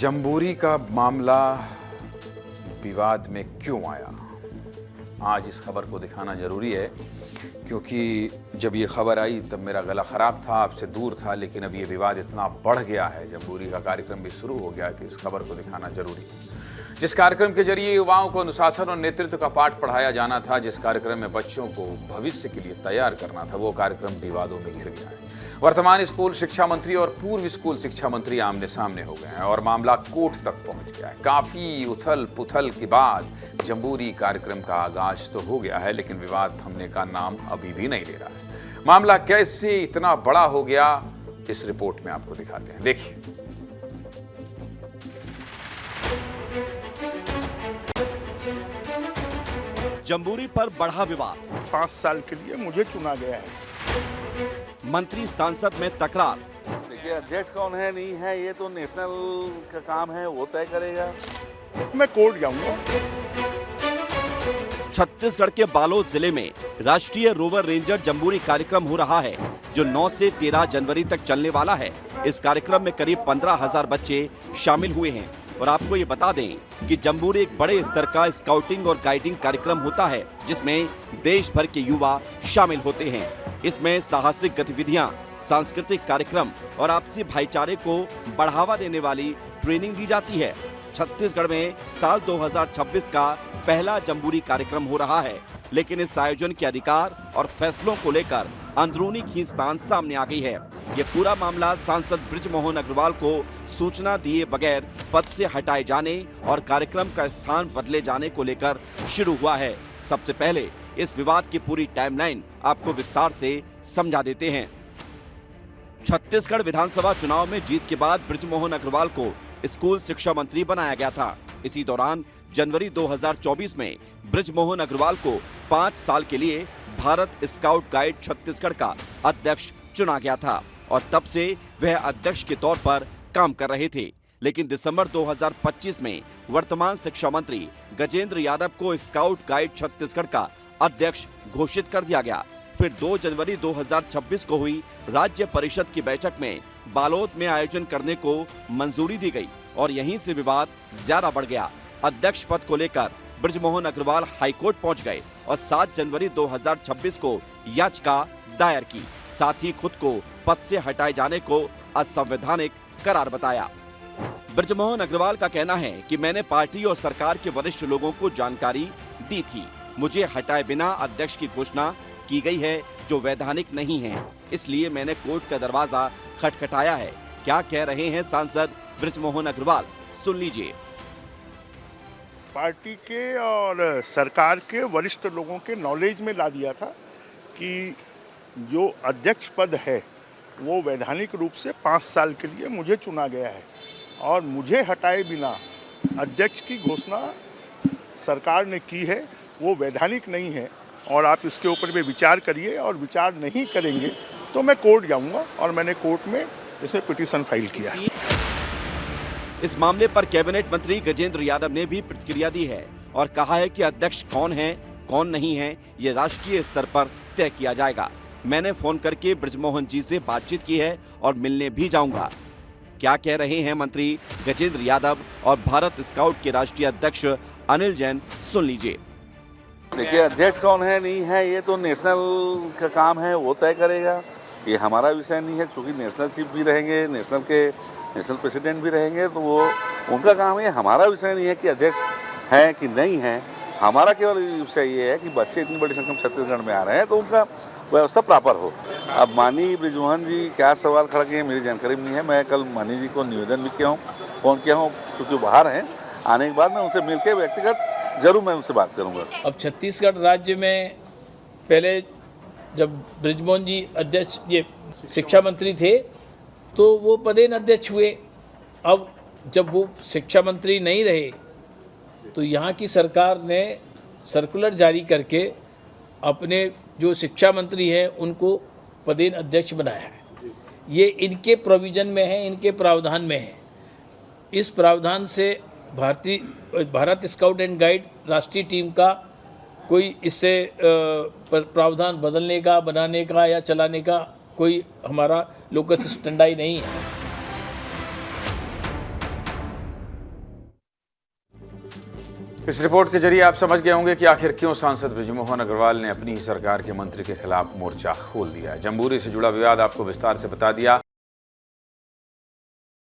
Jamboree का मामला विवाद में क्यों आया, आज इस खबर को दिखाना ज़रूरी है क्योंकि जब ये खबर आई तब मेरा गला ख़राब था, आपसे दूर था, लेकिन अब ये विवाद इतना बढ़ गया है, जम्बूरी का कार्यक्रम भी शुरू हो गया कि इस खबर को दिखाना ज़रूरी है। जिस कार्यक्रम के जरिए युवाओं को अनुशासन और नेतृत्व का पाठ पढ़ाया जाना था, जिस कार्यक्रम में बच्चों को भविष्य के लिए तैयार करना था, वो कार्यक्रम विवादों में घिर गया है। वर्तमान स्कूल शिक्षा मंत्री और पूर्व स्कूल शिक्षा मंत्री आमने सामने हो गए हैं और मामला कोर्ट तक पहुंच गया है। काफी उथल पुथल के बाद जम्बूरी कार्यक्रम का आगाज तो हो गया है, लेकिन विवाद थमने का नाम अभी भी नहीं ले रहा है। मामला कैसे इतना बड़ा हो गया, इस रिपोर्ट में आपको दिखाते हैं, देखिए। जम्बूरी पर बढ़ा विवाद। 5 साल के लिए मुझे चुना गया है। मंत्री सांसद में तकरार। देखिए, अध्यक्ष कौन है नहीं है ये तो नेशनल का काम है, वो तय करेगा। मैं कोर्ट जाऊंगा। छत्तीसगढ़ के बालोद जिले में राष्ट्रीय रोवर रेंजर जम्बूरी कार्यक्रम हो रहा है, जो 9 से 13 जनवरी तक चलने वाला है। इस कार्यक्रम में करीब 15,000 बच्चे शामिल हुए हैं और आपको ये बता दें कि जम्बूरी एक बड़े स्तर का स्काउटिंग और गाइडिंग कार्यक्रम होता है, जिसमें देश भर के युवा शामिल होते हैं। इसमें साहसिक गतिविधियां, सांस्कृतिक कार्यक्रम और आपसी भाईचारे को बढ़ावा देने वाली ट्रेनिंग दी जाती है। छत्तीसगढ़ में साल 2026 का पहला जम्बूरी कार्यक्रम हो रहा है, लेकिन इस आयोजन के अधिकार और फैसलों को लेकर अंदरूनी खींचतान सामने आ गई है। ये पूरा मामला सांसद बृजमोहन अग्रवाल को सूचना दिए बगैर पद से हटाए जाने और कार्यक्रम का स्थान बदले जाने को लेकर शुरू हुआ है। सबसे पहले इस विवाद की पूरी टाइमलाइन आपको विस्तार से समझा देते हैं। छत्तीसगढ़ विधानसभा चुनाव में जीत के बाद बृजमोहन अग्रवाल को स्कूल शिक्षा मंत्री बनाया गया था। इसी दौरान जनवरी 2024 में बृजमोहन अग्रवाल को 5 साल के लिए भारत स्काउट गाइड छत्तीसगढ़ का अध्यक्ष चुना गया था और तब से वह अध्यक्ष के तौर पर काम कर रहे थे। लेकिन दिसंबर 2025 में वर्तमान शिक्षा मंत्री गजेंद्र यादव को स्काउट गाइड छत्तीसगढ़ का अध्यक्ष घोषित कर दिया गया। फिर 2 जनवरी 2026 को हुई राज्य परिषद की बैठक में बालोद में आयोजन करने को मंजूरी दी गई और यहीं से विवाद ज्यादा बढ़ गया। अध्यक्ष पद को लेकर बृजमोहन अग्रवाल हाईकोर्ट पहुंच गए और 7 जनवरी 2026 को याचिका दायर की। साथ ही खुद को पद से हटाए जाने को असंवैधानिक करार बताया। बृजमोहन अग्रवाल का कहना है कि मैंने पार्टी और सरकार के वरिष्ठ लोगों को जानकारी दी थी। मुझे हटाए बिना अध्यक्ष की घोषणा की गई है, जो वैधानिक नहीं है, इसलिए मैंने कोर्ट का दरवाजा खटखटाया है। क्या कह रहे हैं सांसद बृजमोहन अग्रवाल, सुन लीजिए। पार्टी के और सरकार के वरिष्ठ लोगों के नॉलेज में ला दिया था कि जो अध्यक्ष पद है वो वैधानिक रूप से 5 साल के लिए मुझे चुना गया है और मुझे हटाए बिना अध्यक्ष की घोषणा सरकार ने की है, वो वैधानिक नहीं है और आप इसके ऊपर भी विचार करिए और विचार नहीं करेंगे तो मैं कोर्ट जाऊंगा और मैंने कोर्ट में इसमें पिटीशन फाइल किया है। इस मामले पर कैबिनेट मंत्री गजेंद्र यादव ने भी प्रतिक्रिया दी है और कहा है कि अध्यक्ष कौन है कौन नहीं है ये राष्ट्रीय स्तर पर तय किया जाएगा। मैंने फोन करके बृजमोहन जी से बातचीत की है और मिलने भी जाऊंगा। क्या कह रहे हैं मंत्री गजेंद्र यादव और भारत स्काउट के राष्ट्रीय अध्यक्ष अनिल जैन, सुन लीजिए। देखिए, अध्यक्ष कौन है नहीं है ये तो नेशनल का काम है, वो तय करेगा। ये हमारा विषय नहीं है, चूंकि नेशनल चीफ भी रहेंगे, नेशनल प्रेसिडेंट भी रहेंगे, तो वो उनका काम है। हमारा विषय नहीं है कि अध्यक्ष है कि नहीं है। हमारा केवल विषय ये है कि बच्चे इतनी बड़ी संख्या में छत्तीसगढ़ में आ रहे हैं तो उनका व्यवस्था प्रॉपर हो। अब माननीय बृजमोहन जी क्या सवाल खड़ा किए मेरी जानकारी में नहीं है। मैं कल माननीय जी को निवेदन भी किया हूँ, फोन किया हूँ, चूँकि बाहर हैं। आने के बाद मैं उनसे मिलकर व्यक्तिगत जरूर मैं उनसे बात करूँगा। अब छत्तीसगढ़ राज्य में पहले जब बृजमोहन जी अध्यक्ष ये शिक्षा मंत्री थे तो वो पदेन अध्यक्ष हुए। अब जब वो शिक्षा मंत्री नहीं रहे तो यहाँ की सरकार ने सर्कुलर जारी करके अपने जो शिक्षा मंत्री हैं उनको पदेन अध्यक्ष बनाया है। ये इनके प्रोविज़न में है, इनके प्रावधान में है। इस प्रावधान से भारत स्काउट एंड गाइड राष्ट्रीय टीम का कोई इससे प्रावधान बदलने का, बनाने का या चलाने का कोई हमारा लोकस स्टैंडाई नहीं है। इस रिपोर्ट के जरिए आप समझ गए होंगे कि आखिर क्यों सांसद बृजमोहन अग्रवाल ने अपनी ही सरकार के मंत्री के खिलाफ मोर्चा खोल दिया। जम्बूरी से जुड़ा विवाद आपको विस्तार से बता दिया।